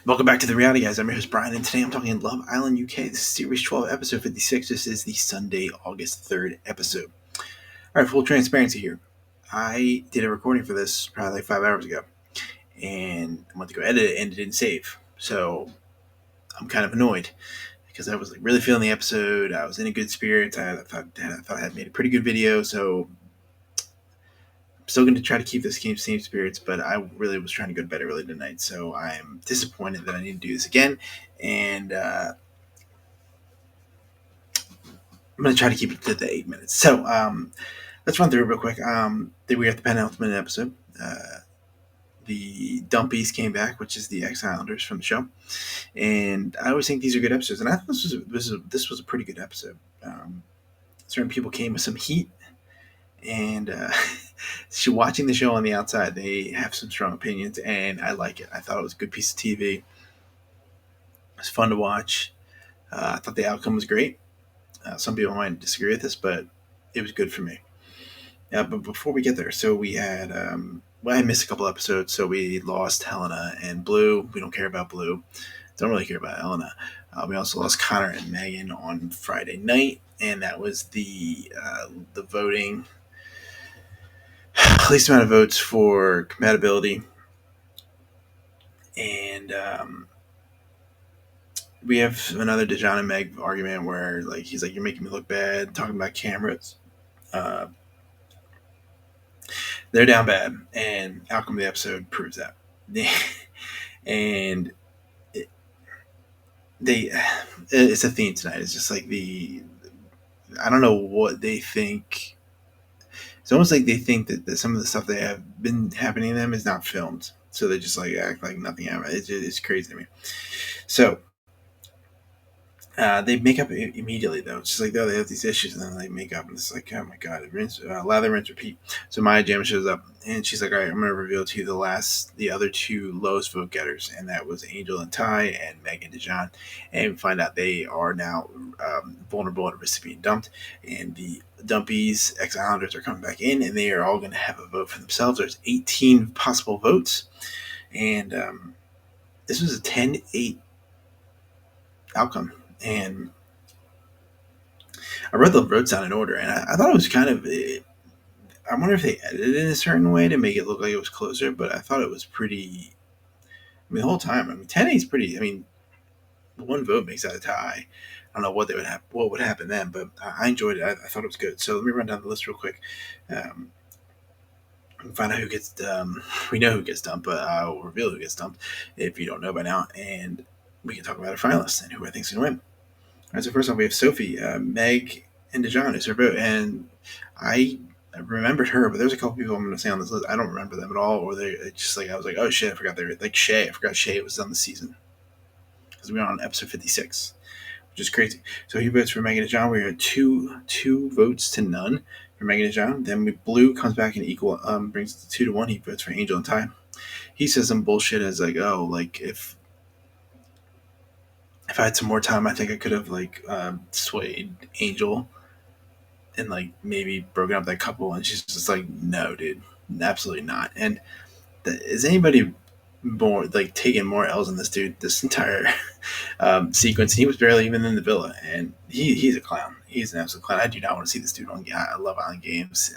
Welcome back to the Reality Guys. I'm your host Brian, and today I'm talking Love Island UK. This is Series 12, Episode 56. This is the Sunday, August 3rd episode. All right, full transparency here. I did a recording for this probably like 5 hours ago, and I went to go edit it, and it didn't save. So I'm kind of annoyed because I was like really feeling the episode. I was in a good spirit. I thought I had made a pretty good video, so I'm still going to try to keep this game same spirits, but I really was trying to go to bed early tonight, so I'm disappointed that I need to do this again. And I'm going to try to keep it to the 8 minutes. So let's run through it real quick. We are at the penultimate episode. The Dumpies came back, which is the ex-Islanders from the show, and I always think these are good episodes. And I thought this was a pretty good episode. Certain people came with some heat, and watching the show on the outside, they have some strong opinions, and I like it. I thought it was a good piece of TV. It was fun to watch. I thought the outcome was great. Some people might disagree with this, but it was good for me. But before we get there, so we had I missed a couple episodes, so we lost Helena and Blue. We don't care about Blue. Don't really care about Helena. We also lost Connor and Megan on Friday night, and that was the voting. Least amount of votes for compatibility, and we have another Dejan and Meg argument where like he's like, "You're making me look bad," talking about cameras. Uh, they're down bad, and outcome of the episode proves that. and it, they, it's a theme tonight. It's just like I don't know what they think. It's almost like they think that some of the stuff that have been happening to them is not filmed, so they just like act like nothing happened. It's crazy to me. So they make up immediately though. It's just like, oh, they have these issues, and then they make up, and it's like, oh my god, lather, rinse, repeat. So Maya Jama shows up, and she's like, all right, I'm gonna reveal to you the other two lowest vote getters, and that was Angel and Ty and Megan DeJohn, and we find out they are now vulnerable at risk of being dumped, and the Dumpies ex-Islanders are coming back in, and they are all going to have a vote for themselves. There's 18 possible votes, and this was a 10-8 outcome, and I wrote the votes down in order, and I thought it was kind of. I wonder if they edited it in a certain way to make it look like it was closer, but I thought it was pretty. I mean, the whole time. I mean, 10-8 is pretty. I mean, one vote makes that a tie. I don't know what would happen then, but I enjoyed it. I thought it was good. So let me run down the list real quick. Um, Find out who gets. We know who gets dumped, but I'll reveal who gets dumped if you don't know by now, and we can talk about our finalists and who I think's going to win. All right, so first off, we have Sophie, Meg, and Dejan is her vote, and I remembered her, but there's a couple people I'm going to say on this list. I don't remember them at all, or they just like I was like, oh shit, I forgot they were like Shay. I forgot Shay was on the season because we were on episode 56, which is crazy. So he votes for Megan Dejan. We are two votes to none for Megan Dejan. Then Blue comes back and brings it to 2-1. He votes for Angel and Ty. He says some bullshit as like, oh, like if I had some more time, I think I could have like swayed Angel and like maybe broken up that couple. And she's just like, no, dude, absolutely not. And is anybody more like taking more L's than this dude this entire sequence? He was barely even in the villa, and he's a clown. He's an absolute clown. I do not want to see this dude on Love Island games.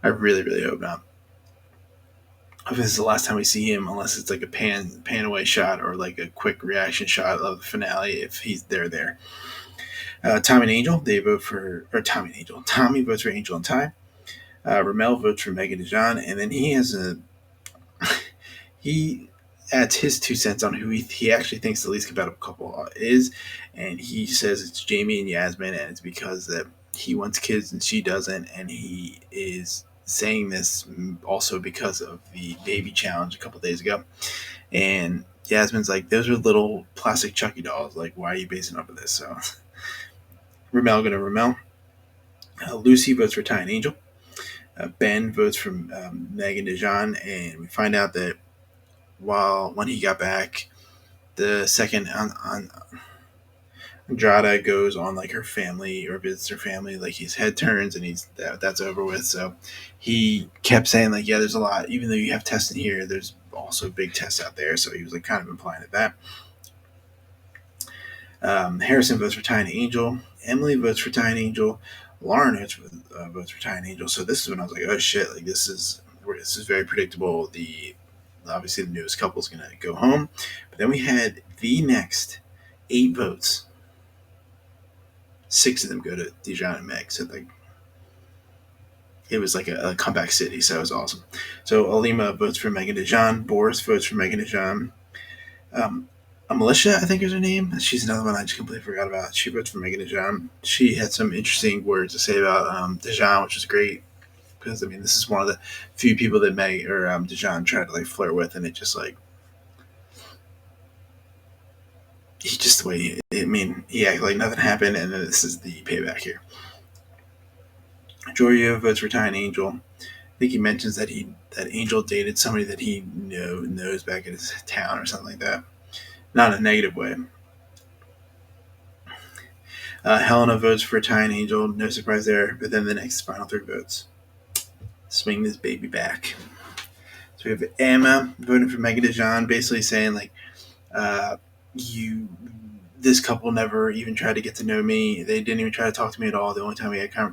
I really hope not. If this is the last time we see him, unless it's like a pan away shot or like a quick reaction shot of the finale, if he's there. Tommy and Angel, they vote for, or Tommy and Angel. Tommy votes for Angel and Ty. Ramel votes for Megan DeJohn, and then he adds his 2 cents on who he actually thinks the least compatible couple is, and he says it's Jamie and Yasmin, and it's because that he wants kids and she doesn't, and he is saying this also because of the baby challenge a couple days ago. And Yasmin's like, those are little plastic Chucky dolls. Like, why are you basing off of this? So Ramel gonna Ramel. Lucy votes for Ty and Angel. Ben votes for Megan DeJohn, and we find out that when he got back, the second on Andrada goes on like her family or visits her family, like his head turns and that's over with. So he kept saying like, yeah, there's a lot. Even though you have testing here, there's also big tests out there, so he was like kind of implying at that. Harrison votes for Ty and Angel. Emily votes for Ty and Angel. Lauren votes for Ty and Angel. So this is when I was like, oh shit, like this is very predictable. The obviously the newest couple is gonna go home, but then we had the next 8 votes. 6 of them go to Dijon and Meg. So like it was like a comeback city, so it was awesome. So Alima votes for Megan Dijon. Boris votes for Megan Dijon. Militia, I think is her name. She's another one I just completely forgot about. She votes for Megan Dijon. She had some interesting words to say about Dijon, which is great because I mean this is one of the few people that Meg or Dijon tried to like flirt with, and it just like he just the way he acted like nothing happened, and then this is the payback here. Joria votes for Ty and Angel. I think he mentions that Angel dated somebody that he knows back in his town or something like that. Not in a negative way. Helena votes for Ty and Angel. No surprise there. But then the next final 3 votes. Swing this baby back. So we have Emma voting for Megan Dijon, basically saying like, this couple never even tried to get to know me. They didn't even try to talk to me at all. The only time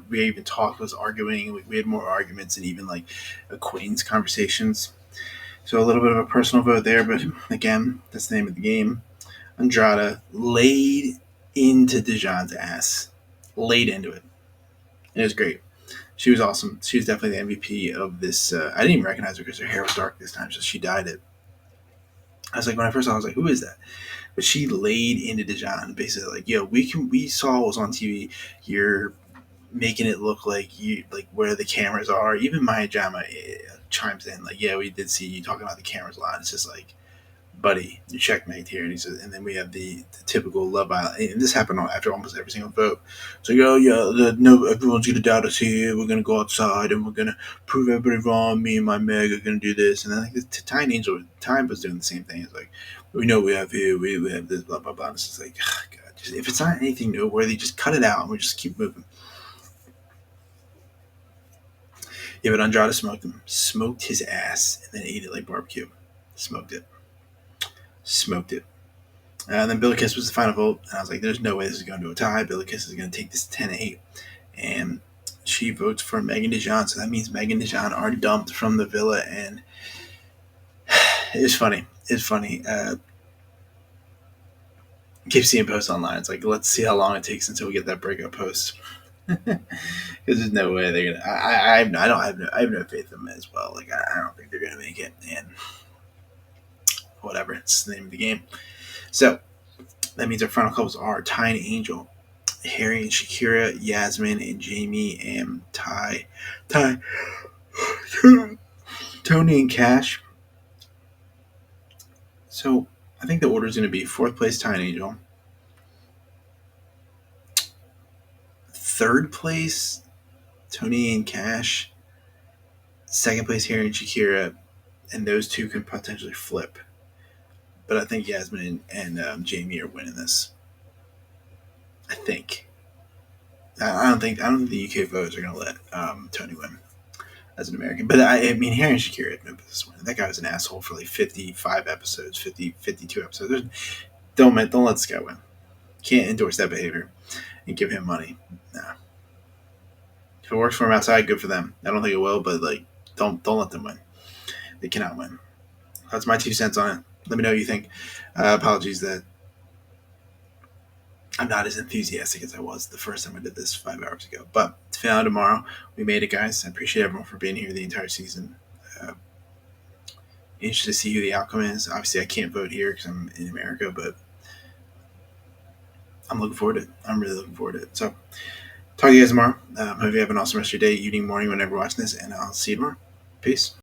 we even talked was arguing. We had more arguments and even like acquaintance conversations. So a little bit of a personal vote there, but again, that's the name of the game. Andrada laid into Dijon's ass. Laid into it. And it was great. She was awesome. She was definitely the MVP of this. I didn't even recognize her because her hair was dark this time, so she dyed it. I was like, when I first saw it, I was like, who is that? But she laid into Dijon, basically like, yo, we saw what was on TV. You're making it look like where the cameras are. Even Maya Jama chimes in like, yeah, we did see you talking about the cameras a lot. It's just like, buddy, you checkmate here. And then we have the typical Love Island. And this happened after almost every single vote. So, no, everyone's going to doubt us here. We're going to go outside and we're going to prove everybody wrong. Me and my Meg are going to do this. And then like Ty and Angel, Time was doing the same thing. It's like, we know we have here, we have this, blah, blah, blah. And it's just like, God, if it's not anything noteworthy, just cut it out and we just keep moving. Yeah, but Andrade smoked his ass, and then ate it like barbecue. Smoked it. And then Billy Kiss was the final vote, and I was like, there's no way this is going to a tie. Billy Kiss is going to take this 10-8. And she votes for Megan Dijon, so that means Megan Dijon are dumped from the villa, and it's funny. Keep seeing posts online. It's like, let's see how long it takes until we get that breakup post. Because there's no way they're gonna. I have no faith in them as well. Like I don't think they're gonna make it. And whatever, it's the name of the game. So that means our final couples are Ty and Angel, Harry and Shakira, Yasmin and Jamie, and Tony and Cash. So I think the order is going to be 4th place Ty and Angel, 3rd place Tony and Cash, 2nd place Harry and Shakira, and those 2 can potentially flip. But I think Yasmin and Jamie are winning this. I think. I don't think the UK voters are going to let Tony win as an American. But I mean, Harry and Shakira had no business winning. That guy was an asshole for like 55 episodes, 52 episodes. Don't let this guy win. Can't endorse that behavior and give him money. Nah. If it works for him outside, good for them. I don't think it will, but like, don't let them win. They cannot win. That's my 2 cents on it. Let me know what you think. Apologies that I'm not as enthusiastic as I was the first time I did this 5 hours ago. But it's finale tomorrow. We made it, guys. I appreciate everyone for being here the entire season. Interested to see who the outcome is. Obviously, I can't vote here because I'm in America, but I'm looking forward to it. I'm really looking forward to it. So, talk to you guys tomorrow. Hope you have an awesome rest of your day, evening, morning, whenever you're watching this, and I'll see you tomorrow. Peace.